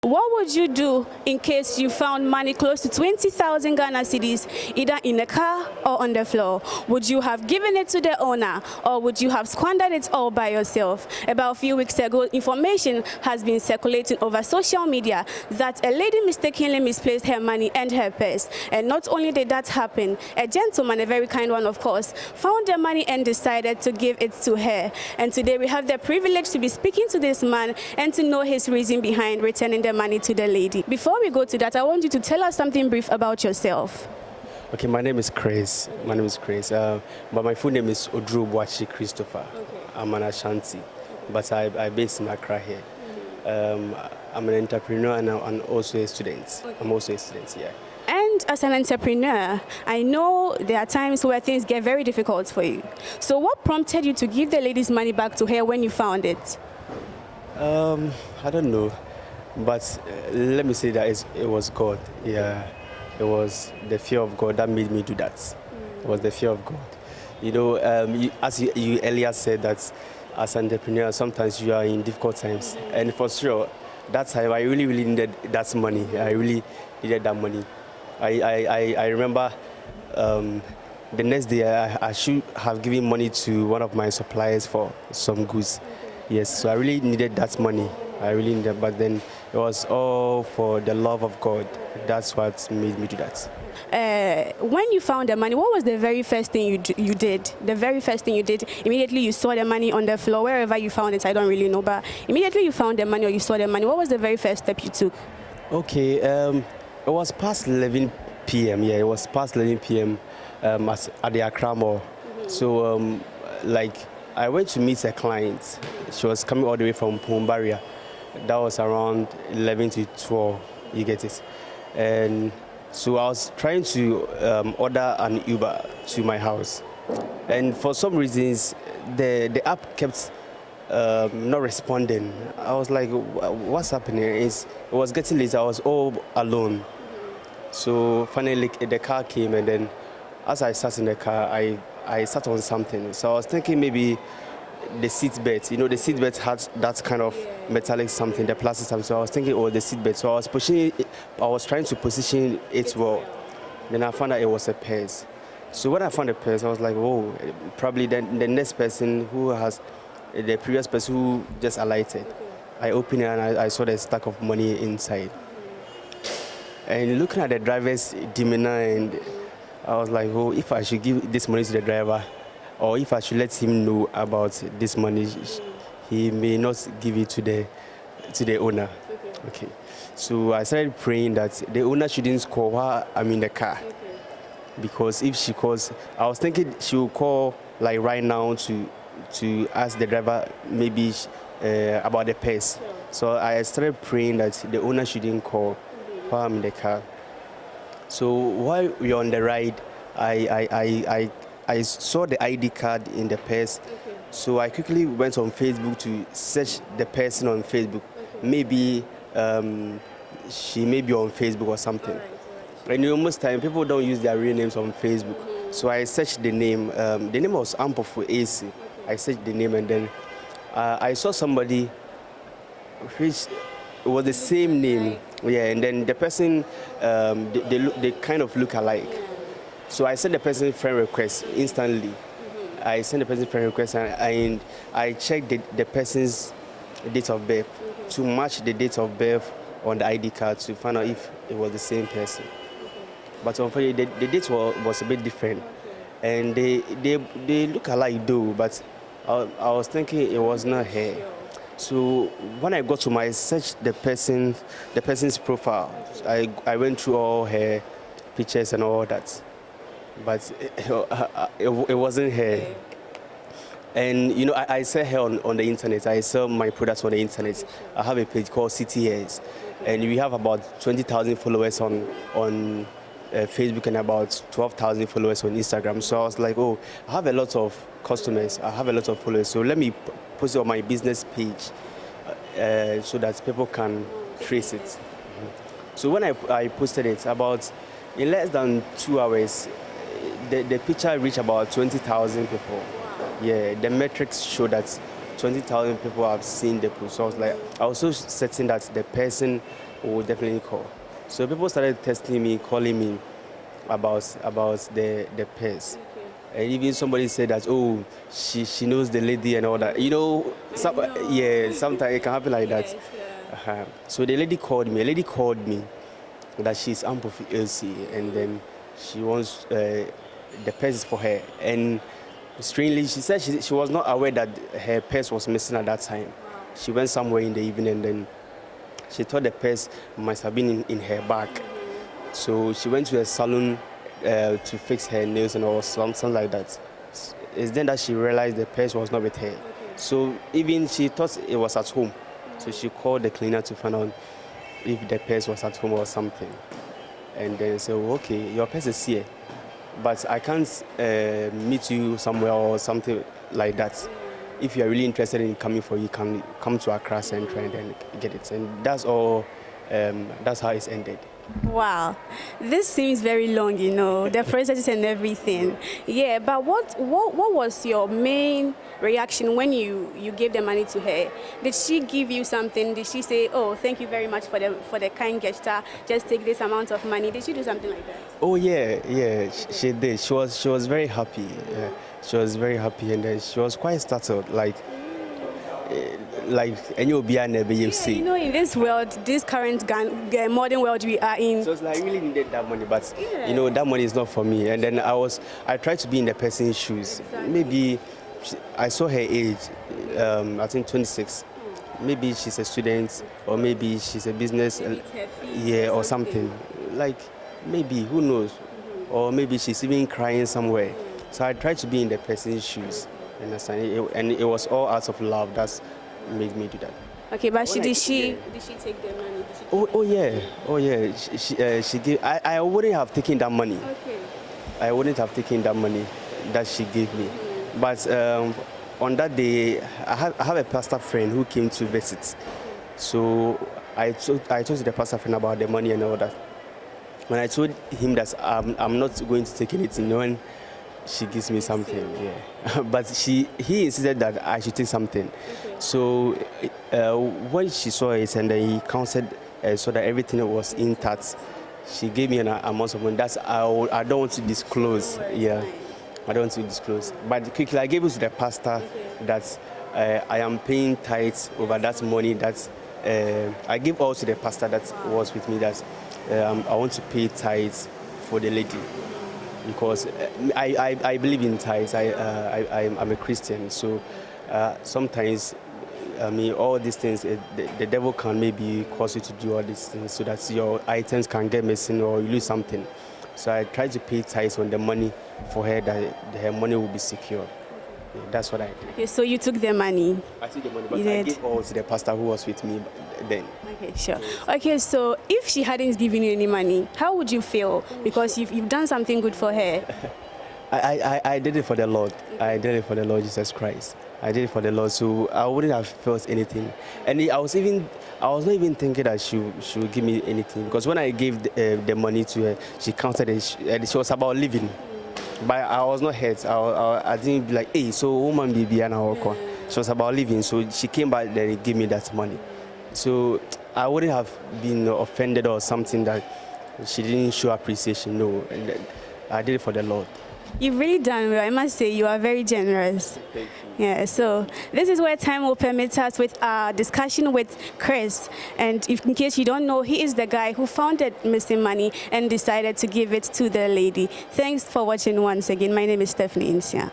What would you do in case you found money close to 20,000 Ghana cedis, either in a car or on the floor? Would you have given it to the owner, or would you have squandered it all by yourself? About a few weeks ago, information has been circulating over social media that a lady mistakenly misplaced her money and her purse. And not only did that happen, a gentleman, a very kind one of course, found the money and decided to give it to her. And today we have the privilege to be speaking to this man and to know his reason behind returning the money to the lady. Before we go to that, I want you to tell us something brief about yourself. Okay, my name is Chris. But my full name is Odrubuachi Christopher. Okay. I'm an Ashanti, but I'm based in Accra here. I'm an entrepreneur and also a student. Okay. I'm also a student, yeah. And as an entrepreneur, I know there are times where things get very difficult for you. So what prompted you to give the lady's money back to her when you found it? I don't know. But let me say that it was God. Yeah, it was the fear of God that made me do that. It was the fear of God. You know, as you earlier said that as an entrepreneur, sometimes you are in difficult times. And for sure, that time I really needed that money. I really needed that money. I remember the next day I should have given money to one of my suppliers for some goods. Yes, so I really needed that money. I really needed, but then it was all for the love of God. That's what made me do that. When you found the money, what was the very first thing you did? The very first thing you did, immediately you saw the money on the floor, wherever you found it, I don't really know, but immediately you found the money or you saw the money, what was the very first step you took? Okay, it was past 11 p.m. Yeah, it was past 11 p.m. At the Accra Mall. So, like, I went to meet a client. She was coming all the way from Pumbaria. That was around 11 to 12, you get it. And so I was trying to order an Uber to my house. And for some reasons, the app kept not responding. I was like, what's happening? It was getting late, I was all alone. So finally the car came, and then as I sat in the car, I sat on something. So I was thinking maybe the seat belt, you know, the seat belt had that kind of metallic something, the plastic something. So I was thinking, oh, the seat belt. So I was pushing it, I was trying to position it well. Then I found out it was a purse. So when I found the purse, I was like, oh, probably the next person who has, the previous person who just alighted. I opened it and I saw the stack of money inside. And looking at the driver's demeanor, and I was like, oh, if I should give this money to the driver, or if I should let him know about this money, he may not give it to the owner. Okay. So I started praying that the owner shouldn't call while I'm in the car. Because if she calls, I was thinking she will call like right now to ask the driver maybe about the purse. So I started praying that the owner shouldn't call while I'm in the car. So while we were on the ride, I saw the ID card in the purse. So I quickly went on Facebook to search the person on Facebook. Maybe she may be on Facebook or something. And most time people don't use their real names on Facebook. So I searched the name. The name was Ampofu AC. I searched the name, and then I saw somebody which was the same name. Yeah, and then the person, they kind of look alike. So I sent the person friend request instantly. I sent the person friend request, and I checked the person's date of birth to match the date of birth on the ID card to find out if it was the same person. But unfortunately, the date was a bit different, and they look alike though. But I was thinking it was not her. So when I got to my search the person's profile, I went through all her pictures and all that. But it wasn't her. And you know, I sell her on the internet. I sell my products on the internet. I have a page called CEDIS, and we have about 20,000 followers on Facebook and about 12,000 followers on Instagram. So I was like, oh, I have a lot of customers. I have a lot of followers. So let me post it on my business page so that people can trace it. So when I posted it, about in less than 2 hours, the picture reached about 20,000 people. Wow. Yeah, the metrics show that 20,000 people have seen the post. So I was like, I was so certain that the person we'll definitely call. So people started texting me, calling me about the purse. And even somebody said that, oh, she knows the lady and all that. You know, yeah, sometimes it can happen like that. So the lady called me. A lady called me that she's ample for LC, and then she wants the purse is for her. And strangely, she said she was not aware that her purse was missing at that time. She went somewhere in the evening, and then she thought the purse must have been in her bag. So she went to a salon to fix her nails and all, something like that. It's then that she realized the purse was not with her. So even she thought it was at home. So she called the cleaner to find out if the purse was at home or something. And then said, oh, okay, your purse is here, but I can't meet you somewhere or something like that. If you are really interested in coming for you, can come to Accra Central and then get it. And that's all. That's how it's ended. Wow, this seems very long, you know, the process and everything. Yeah, but what was your main reaction when you gave the money to her? Did she give you something? Did she say, oh, thank you very much for the kind gesture, just take this amount of money? Did she do something like that? Oh yeah, she did. She was very happy. She was very happy, and then she was quite startled, like any Obia never you see. You know, in this world, this current modern world we are in. So it's like I really needed that money, but you know that money is not for me. And then I tried to be in the person's shoes. Exactly. Maybe I saw her age, I think 26. Maybe she's a student, or maybe she's a business, or something. Like maybe, who knows? Or maybe she's even crying somewhere. So I tried to be in the person's shoes. Understand? And it was all out of love. That's made me do that. Okay, but did she take the money? Oh yeah. She gave. I wouldn't have taken that money. Okay. I wouldn't have taken that money that she gave me. But on that day, I have a pastor friend who came to visit. So I told the pastor friend about the money and all that. When I told him that I'm not going to take anything, when she gives me something, yeah. But he insisted that I should take something. Okay. So when she saw it and then he counted so that everything was intact, she gave me an amount of money. That's I don't want to disclose. Yeah, I don't want to disclose. But quickly I gave it to the pastor that I am paying tithes over that money. That I gave also the pastor that was with me that I want to pay tithes for the lady. Because I believe in tithes. I'm a Christian, so sometimes all these things the devil can maybe cause you to do all these things so that your items can get missing or you lose something. So I try to pay tithes on the money for her that her money will be secure. Yeah, that's what I did. Okay, so you took the money. I took the money, but I gave all to the pastor who was with me then. Okay, sure. Okay, so if she hadn't given you any money, how would you feel? Because you've done something good for her. I did it for the Lord. I did it for the Lord Jesus Christ. I did it for the Lord, so I wouldn't have felt anything. And I was not even thinking that she would give me anything, because when I gave the money to her, she counted it, and she was about living. But I was not hurt. I didn't be like, hey, so woman baby and our. She was about living, so she came back there and gave me that money. So I wouldn't have been offended or something that she didn't show appreciation. No, and I did it for the Lord. You've really done well. I must say you are very generous. Thank you. Yeah, so this is where time will permit us with our discussion with Chris. And if in case you don't know, he is the guy who found that missing money and decided to give it to the lady. Thanks for watching once again. My name is Stephanie Nsiah.